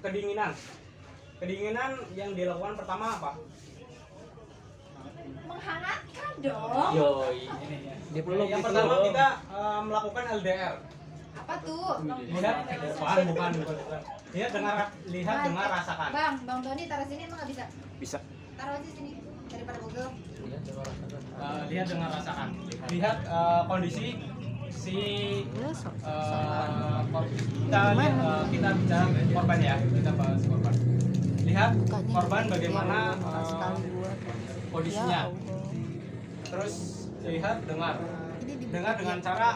kedinginan. Kedinginan yang dilakukan pertama apa? Menghangatkan dong. Yoi. Yang pertama kita melakukan LDR. Apa tuh? Lihat, bukan. Lihat, dengar, rasakan. Bang Tony taruh sini emang nggak bisa? Bisa. Taruh aja sini daripada Google. Lihat, dengar, rasakan. Lihat kondisi si kita bicara korban ya, kita bahas korban. Lihat korban bagaimana kondisinya. Terus lihat, dengar dengan cara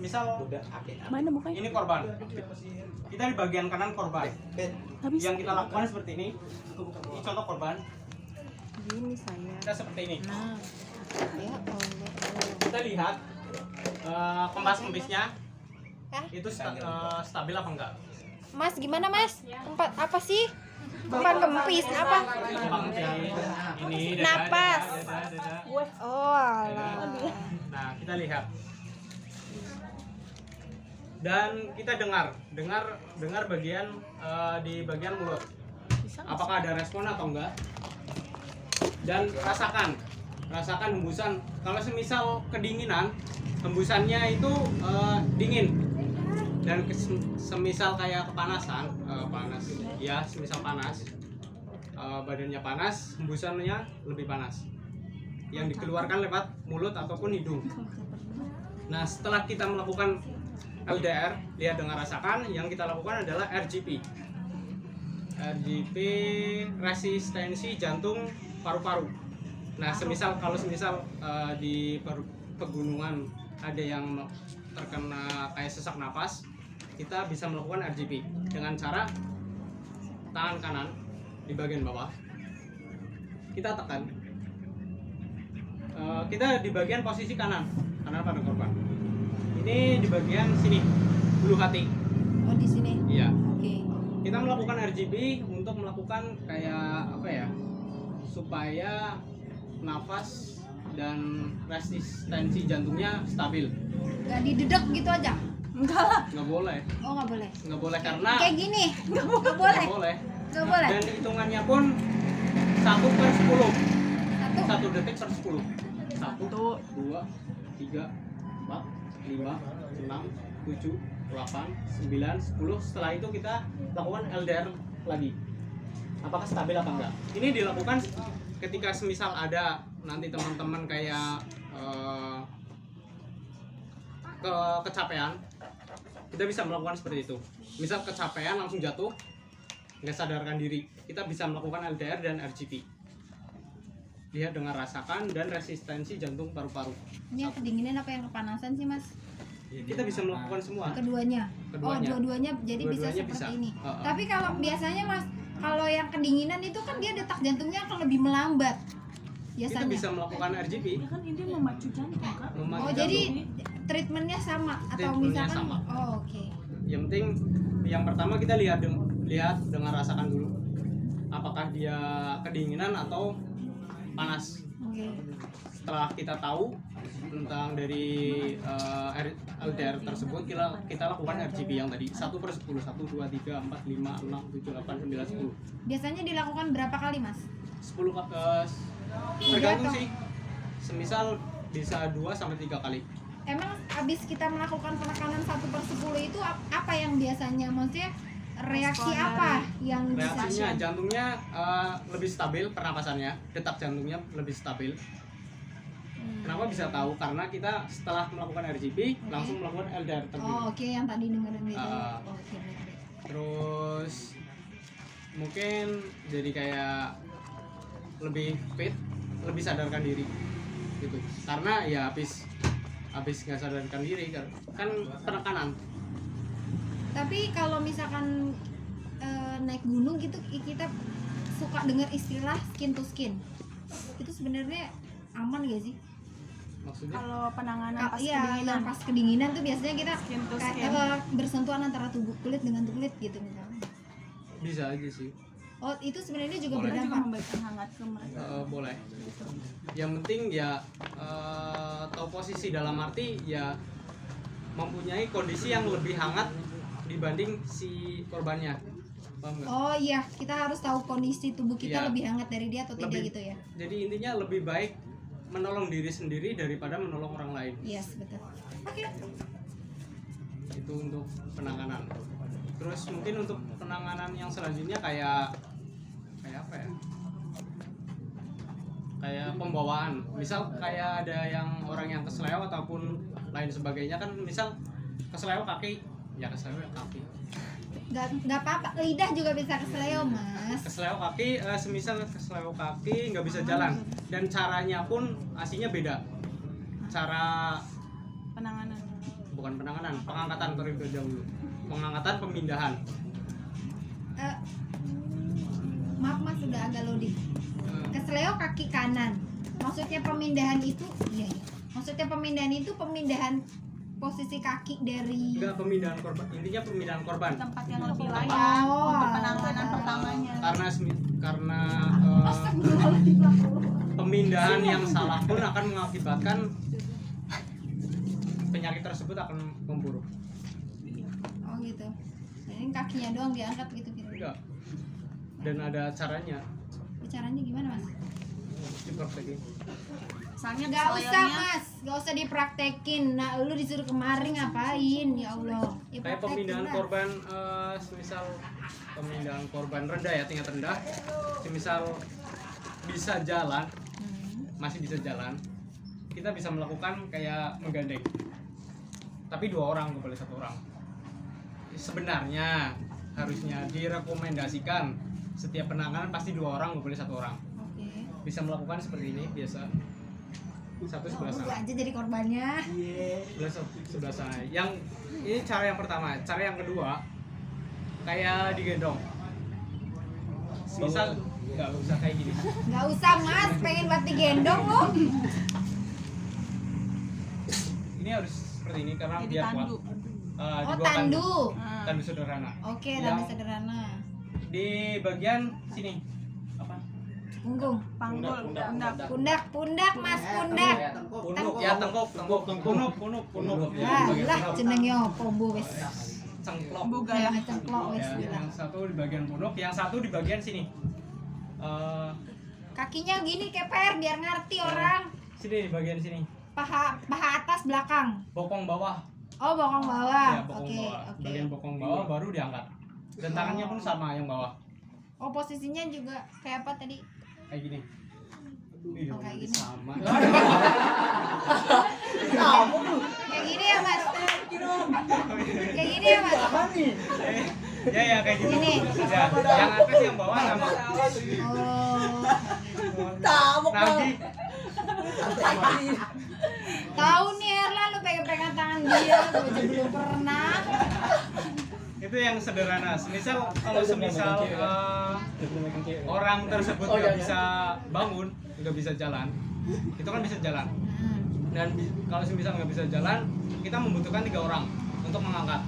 misal Mana mukanya? ini korban, kita di bagian kanan korban. Yang kita lakukan seperti ini contoh korban. Gini saya. Kita seperti ini. Nah, ya Allah. Kita lihat kempas-kempisnya Hah? itu stabil apa enggak? Mas gimana Mas? Tempat apa sih? Tempat kempis apa? Ini Napas. dada. Oh alah. Nah, kita lihat dan kita dengar bagian di bagian mulut. Apakah ada respon atau enggak? Dan rasakan hembusan. Kalau semisal kedinginan, hembusannya itu dingin. Dan semisal kayak kepanasan, semisal panas, badannya panas, hembusannya lebih panas. Yang dikeluarkan lewat mulut ataupun hidung. Nah, setelah kita melakukan LDR, lihat, dengar, rasakan, yang kita lakukan adalah RGP. RGP resistensi jantung paru-paru. Nah, kalau semisal di pegunungan ada yang terkena kayak sesak napas, kita bisa melakukan RGP dengan cara tangan kanan di bagian bawah kita tekan. Kita di bagian posisi kanan pada korban. Ini di bagian sini, bulu hati. Oh di sini. Iya. Oke. Kita melakukan RGP untuk melakukan kayak apa ya? Supaya nafas dan resistensi jantungnya stabil. Gak didedek gitu aja? Enggak lah. Nggak boleh. Oh nggak boleh. Nggak boleh karena Kayak gini? Nggak boleh. nggak boleh. Nggak boleh. Dan hitungannya pun 1/10. Satu. 1 detik per 10. 1, 2, 3, 4, 5, 6, 7, 8, 9, 10. Setelah itu kita lakukan LDR lagi. Apakah stabil apa enggak? Ini dilakukan ketika semisal ada nanti teman-teman kayak kecapean, kita bisa melakukan seperti itu. Misal kecapean langsung jatuh, nggak sadarkan diri, kita bisa melakukan LDR dan RGP. Lihat, dengar, rasakan, dan resistensi jantung paru-paru. Ini yang kedinginan apa yang kepanasan sih Mas? Kita bisa melakukan semua. Keduanya. Oh dua-duanya jadi bisa Dua-duanya seperti bisa. ini. Uh-uh. Tapi kalau biasanya Mas, kalau yang kedinginan itu kan dia detak jantungnya akan lebih melambat. Itu Biasanya. bisa melakukan RGP. Ya kan ini memacu jantung kan? memacu Oh jadi jantung. treatmentnya sama atau Treatmentnya misalkan? sama. Oh oke. Yang penting yang pertama kita lihat, dengar, rasakan dulu. Apakah dia kedinginan atau panas. Oke. Setelah kita tahu tentang dari LDR tersebut, kita lakukan RGP yang tadi 1/10, 1, 2, 3, 4, 5, 6, 7, 8, 9, 10. Biasanya dilakukan berapa kali Mas? 10 tergantung sih. Semisal bisa 2 sampai 3 kali. Emang habis kita melakukan penekanan 1/10 itu apa yang biasanya, maksudnya reaksi Respon apa yang Reaksinya bisa? jantungnya lebih stabil, pernapasannya, detak jantungnya lebih stabil. Kenapa bisa tahu? Karena kita setelah melakukan RGP langsung melakukan LDR terlebih. Oh oke, yang tadi dengerin itu. Ah. Oke. Terus mungkin jadi kayak lebih fit, lebih sadarkan diri gitu. Karena ya habis nggak sadarkan diri kan penekanan. Tapi kalau misalkan naik gunung gitu kita suka dengar istilah skin to skin. Itu sebenarnya aman gak sih? Maksudnya Kalau penanganan pas Iya, kedinginan. yang pas kedinginan tuh biasanya kita Skin to kayak skin. bersentuhan antara tubuh kulit dengan kulit gitu misalnya. bisa aja sih. Oh, itu sebenarnya juga Boleh. Kita juga berdampak. memberikan hangat ke mereka. Boleh. Yang penting ya tahu posisi, dalam arti ya mempunyai kondisi yang lebih hangat dibanding si korbannya. Paham nggak? Oh iya, kita harus tahu kondisi tubuh kita Iya. lebih hangat dari dia atau tidak Lebih. gitu ya. Jadi intinya lebih baik menolong diri sendiri daripada menolong orang lain. Yes, betul. Oke. Itu untuk penanganan. Terus mungkin untuk penanganan yang selanjutnya kayak apa ya? Kayak pembawaan. Misal kayak ada yang orang yang kesleo ataupun lain sebagainya kan, misal kesleo kaki, ya kesleo kaki. Nggak apa-apa, lidah juga bisa kesleo, Mas. Kesleo kaki, semisal kesleo kaki nggak bisa jalan dan caranya pun aslinya beda. Cara Penanganan. bukan penanganan, pengangkatan terlebih dahulu. Pengangkatan pemindahan. Eh, maaf Mas, sudah agak loading. Eh, Kesleo kaki kanan. Maksudnya pemindahan itu, iya ya. Maksudnya pemindahan itu pemindahan posisi kaki dari Enggak, pemindahan korban. Intinya pemindahan korban. Tempat yang lebih layak Oh, untuk penanganan alah. pertamanya. Karena pemindahan yang salah pun akan mengakibatkan penyakit tersebut akan memburuk. Oh gitu. Jadi kakinya doang diangkat gitu gitu. Enggak. Dan ada caranya. Caranya gimana, Mas? Dipraktekin. Misalnya Gak usah, keseleonya Mas. Gak usah dipraktekin. Nah, lu disuruh kemarin ngapain? Ya Allah. Ya, Kayak praktekin pemindahan lah. korban, semisal pemindahan korban rendah ya, tingkat rendah. Semisal bisa jalan, Hmm. masih bisa jalan, kita bisa melakukan kayak menggandeng. Tapi 2 orang, nggak boleh 1 orang. Sebenarnya harusnya direkomendasikan setiap penanganan pasti 2 orang, nggak boleh 1 orang. Oke. Bisa melakukan seperti ini biasa. Satu sebelah Lu sana, aja jadi korbannya. sebelah sana. Yang ini cara yang pertama. Cara yang kedua kayak digendong. Misal nggak usah kayak gini. Gak usah, Mas. Pengen buat digendong lu. Ini harus seperti ini karena jadi biar kuat. tandu. Di Oh, bawah tandu. Nah, Tandu sederhana. Oke, Yang tandu sederhana. Di bagian sini. Apa? Punggung. panggul, Pundak, pundak. Pundak, Mas, pundak. Punuk ya, tengkuk. Punuk. Ya, Ah, bagian lah punuk. jenenge opo, Bu, wis. Cengklok. Buga ya. Cengklok wis Ya, bilang. yang satu di bagian punuk, yang satu di bagian sini. Kakinya gini keper biar ngerti orang. Sini di bagian sini. Paha atas belakang. Bokong bawah. Oh, bokong bawah. Ya, bokong Oke, bawah. oke. Bagian bokong bawah baru diangkat. Dan tangannya pun sama yang bawah. Oh, posisinya juga kayak apa tadi? Kayak gini. Ih, Oh, kayak gini. sama. Kayak gini ya, Mas. Kayak gini ya, Mas. Ya kayak gitu. Gini. Ya, yang atas yang bawah sama. Oh. Nanti Tahu nih Herla, lu pegang-pegang tangan dia, gue aja belum pernah. itu yang sederhana. Semisal kalau semisal orang tersebut nggak bisa bangun, nggak bisa jalan, itu kan bisa jalan. Dan kalau semisal nggak bisa jalan, kita membutuhkan 3 orang untuk mengangkat.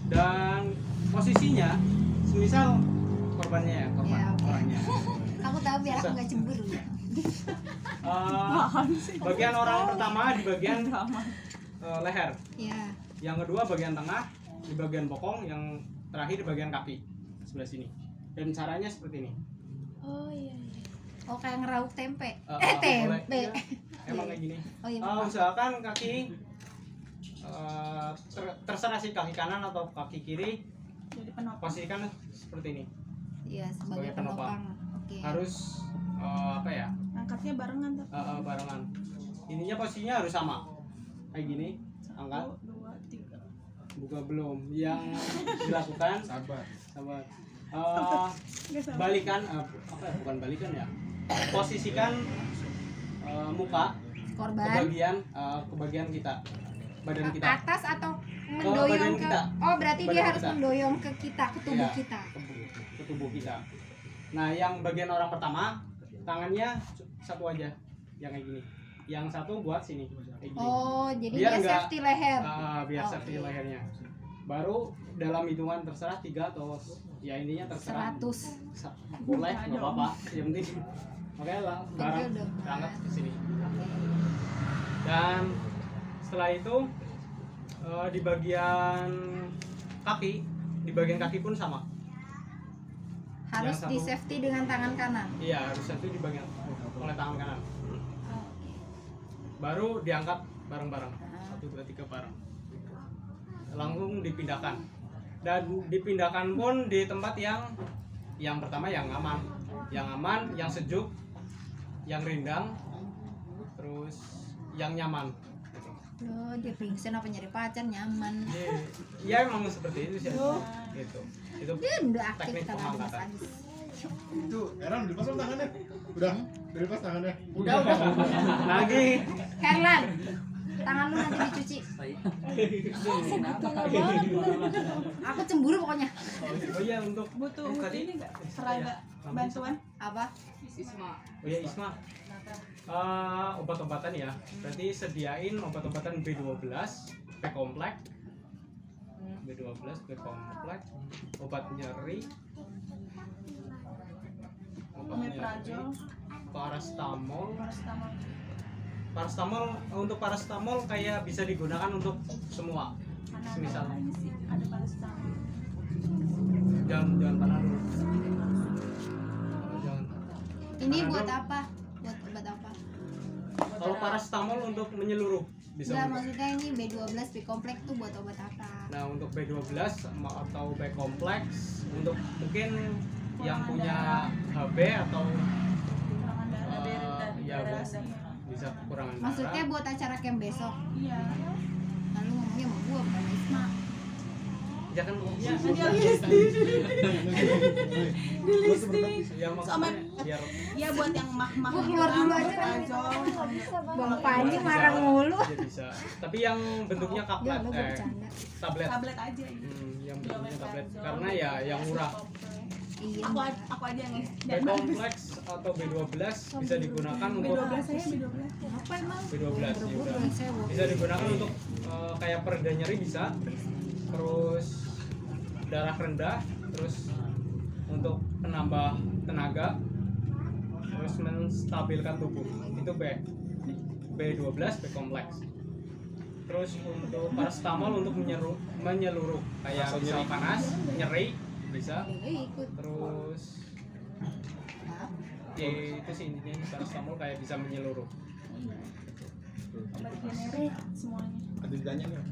Dan posisinya, semisal korbannya ya, korban Ya, oke. orangnya. Kamu tahu biar aku nggak cemburu. Bagian orang pertama di bagian leher, Ya. yang kedua bagian tengah, di bagian bokong, yang terakhir di bagian kaki sebelah sini. Dan caranya seperti ini. Oh iya. Oh, kayak ngeraup tempe. Boleh. Tempe. Iya, emang kayak gini. Oh iya. Usahakan kaki terserah sih, kaki kanan atau kaki kiri, Jadi penopang. posisikan seperti ini. Iya, sebagai sebagai penopang. penopang. Oke. Harus apa ya, Angkatnya barengan tapi. barengan. Intinya posisinya harus sama, kayak gini. Angkat, 1, 2, 3. buka belum. Yang dilakukan sabar. Nggak sabar. Balikan, apa ya, bukan balikan ya, posisikan muka Korban. ke bagian kita, badan kita. Atas atau badan mendoyong ke kita. Oh, berarti dia Badan harus kita. mendoyong ke kita, ke tubuh Iya, kita. ke tubuh kita. Nah, yang bagian orang pertama, tangannya satu aja, yang kayak gini. Yang satu buat sini, kayak gini. Oh, jadi Biar dia enggak- safety leher. Biar Oke. safety lehernya. Baru dalam hitungan terserah 3 atau ya intinya terserah. 100. Boleh, nggak apa-apa. Yang penting oke lah, bareng udah. berangkat ke sini. Oke. Dan setelah itu di bagian kaki, di bagian kaki pun sama. Harus Yang di satu- safety dengan tangan kanan. Iya, harusnya itu di bagian oleh tangan kanan. Baru diangkat bareng-bareng. 1 2 3 bareng. Langsung dipindahkan. Dan dipindahkan pun di tempat yang pertama yang aman. Yang aman, yang sejuk, yang rindang, terus yang nyaman. Gitu. Loh, dia pingsan apa nyari pacar nyaman. Ya emang seperti itu sih. Gitu. Itu Dia udah aktif teknik kalau ada pengangkatan. sadis. Itu Eran dilepas belum tangannya? Udah dilepas tangannya. Udah. Lagi. Herlan, tangan lu nanti dicuci. Aku cemburu pokoknya. Oh iya untuk Butuh tadi ini enggak? Serangga bantuan? Apa? Oh ya Isma, obat-obatan ya. Berarti sediain obat-obatan B12, B-kompleks, B12, B-kompleks, obat nyeri, Omeprazol, paracetamol. paracetamol. Paracetamol untuk paracetamol kayak bisa digunakan untuk semua. Semisal Ini sih ada paracetamol. jangan Panadol. Jangan. Ini Panadol. buat apa? Buat obat apa? Kalau paracetamol untuk menyeluruh bisa Enggak, untuk. maksudnya ini B12 B kompleks tuh buat obat apa? Nah untuk B12 atau B kompleks untuk mungkin yang punya HB atau Kekurangan darah. ya bisa kekurangan Maksudnya darah. buat acara camp besok. Iya. Lalu ngomongnya sama gua bukan Isma. Ya kan Ya, kan dia listing. Di listing. yang maksudnya biar Iya buat yang mah-mah Gua gitu keluar kan, dulu aja omeprazol. Bang Panji marah mulu. ya bisa. Tapi yang bentuknya Dia kaplet udah bercanda. tablet. Tablet aja ini. Yang bentuknya tablet karena ya yang murah. Iya. Aku aja yang B kompleks atau B12 bisa digunakan untuk B12 saya B12. Apa emang? B12 ya Gua udah. belum sewa. Bisa digunakan untuk kayak pereda nyeri bisa, terus darah rendah, terus untuk penambah tenaga, terus menstabilkan tubuh. Itu B12 B kompleks. Terus untuk paracetamol untuk menyeluruh kayak misal panas, nyeri bisa. Ikut. Terus ya itu sih intinya paracetamol kayak bisa menyeluruh. Obat generik semuanya. Ada ditanya nggak?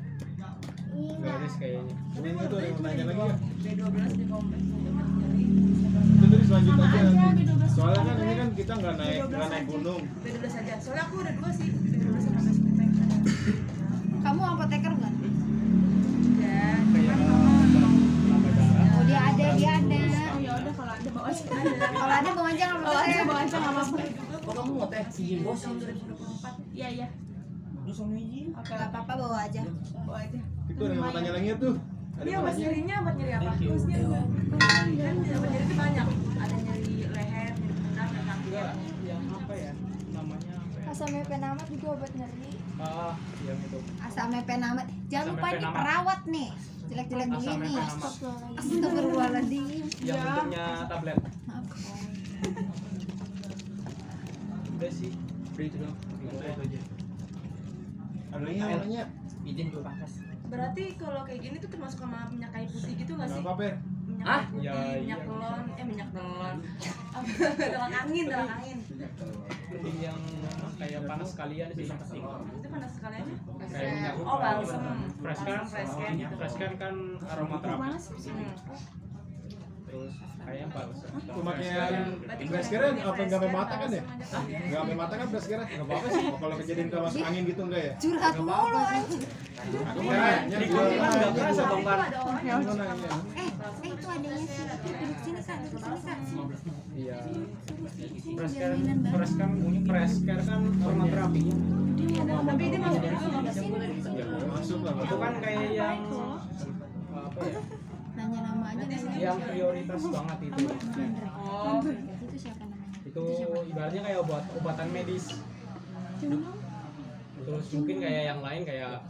Nggak ada sih kayaknya. Cuma itu ada yang mau nanya lagi ya? B12 di kompleks obat nyeri. Itu tadi selanjutnya Sama aja. aja B12. Soalnya kan ini kan kita nggak naik gunung. B12 aja. Soalnya aku udah 2 sih. B12 sama best protection. Kamu apoteker enggak? Udah. Kayak penambah darah. Oh, dia ada. Oh ya udah kalau ada bawa aja. Kalau ada bawa aja enggak Bawa aja, apa-apa. bawa aja enggak apa-apa. Oh kamu mau teh? Si bos yang 2024. Iya iya. Oke, Enggak apa-apa bawa aja. bawa aja. Itu ada yang mau tanya lagi ya tuh. Ada Ini yang mau obat nanya. nyerinya obat nyeri apa? Thank you. Terus nyeri kan obat nyeri itu banyak. Ada nyeri leher, nyeri pundak, dan kaki. Enggak, yang apa ya? Namanya apa ya? Asam penamat juga obat nyeri. Yang itu. Asam penamat. Jangan Asam lupa ini penamat. perawat nih. Jelek-jelek Asam begini. penamat. Astagfirullahaladzim. Yang bentuknya tablet. Maaf. Udah sih. Udah itu dong. Itu aja. Ada lagi yang mau nanya? Izin gue pangkas. Berarti kalau kayak gini tuh termasuk sama minyak kayu putih gitu nggak Nggak sih? apa-apa. Minyak Hah? kayu putih, Ya, minyak iya. telon, minyak telon. Telon angin, telon angin. Mending yang kayak panas sekalian sih. Itu panas sekali aja. Kayak minyak Oh, balsam. Fresh can, fresh can kan aromaterapi. Terus kayak balsam. Pemakaian beras keren apa nggak sampai mata kan ya? Nggak sampai mata kan beras keren? Nggak apa-apa sih. Kalau kejadian kalau masuk angin gitu enggak ya? Curhat mulu anjir. Aku mau Ya, nanya. di kopi kan nggak kerasa bang Pan. Aku mau nanya. Itu adanya sih. Duduk sini Kak, duduk sini Kak. Iya. Fresh can kan aromaterapi. Tapi ini masuk juga nggak sih? Ya, Masuk lah. itu kan kayak yang apa ya? Nanya nama aja nanya. Yang prioritas banget itu. Oh, Itu siapa namanya? Itu ibaratnya kayak obatan medis. Terus mungkin kayak yang lain kayak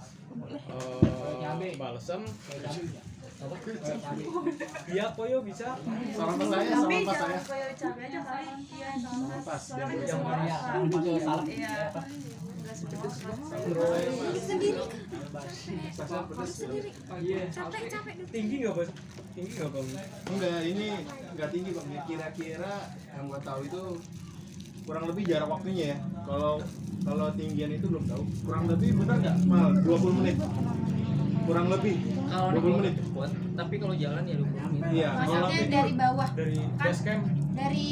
balsam Iya koyo bisa. Salam pas saya, Tapi salam pas jangan saya. koyo cabai aja kali. Iya, sama Pas, soalnya kan yang semua Maria. rasa. Salam. Iya. Enggak semua rasa. Sendiri Sasa pedes. Iya. capek dulu. Tinggi nggak bos? Tinggi nggak bang? Enggak, ini enggak tinggi Bang. Kira-kira yang gua tahu itu kurang lebih jarak waktunya ya. Kalau tinggian itu belum tahu. Kurang lebih benar enggak? Mal 20 menit. Kurang lebih Kalau 20 menit. buat, tapi kalau jalan ya 20 menit. Iya, kalau Maksudnya itu dari bawah, Dari base camp. dari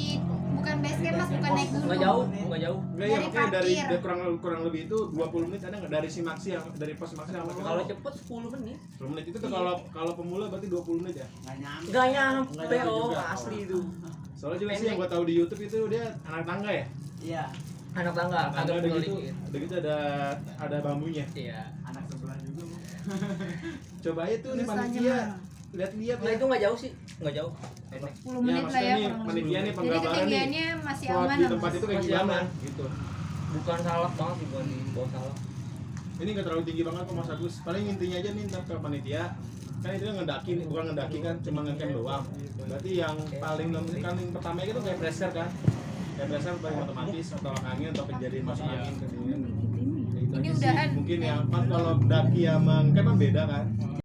bukan base camp mas, bukan naik gunung. Nggak jauh, nggak jauh. enggak ya, dari makanya dari parkir. kurang lebih itu 20 menit ada enggak dari Simaksi yang dari pos Simaksi sama Kalau cepet 10 menit. 10 menit itu tuh kalau pemula berarti 20 menit ya. Nggak nyampe, Nggak nyampe oh juga. asli itu. Soalnya juga sih yang gua tahu di YouTube itu dia anak tangga ya. Iya. Anak tangga, Ada agak pulau gitu, dikit. ada gitu ada bambunya. Iya. Anak sebelah juga. Coba aja tuh nih Biasanya panitia. mah. Lihat-lihat Nah ya. itu nggak jauh sih, nggak jauh. Pendek. 10 menit lah maksudnya ya nih, kurang panitia lebih. nih Jadi penggambaran nih. ketinggiannya masih Spot aman di lah, tempat Mas. itu kayak Masih gimana aman. gitu. Bukan salak banget sih, bukan di bawah salak. Ini nggak terlalu tinggi banget kok Mas Agus. Paling intinya aja nih ntar ke panitia. Kan itu ngedaki, bukan ngedaki kan, cuma ngecamp doang. Berarti yang paling kan yang pertama itu kayak pressure kan. Kayak pressure paling otomatis atau tolak angin atau kejadian masuk angin kemudian. Ini udahan. Mungkin ya kan kalau daki sama camp kan beda kan.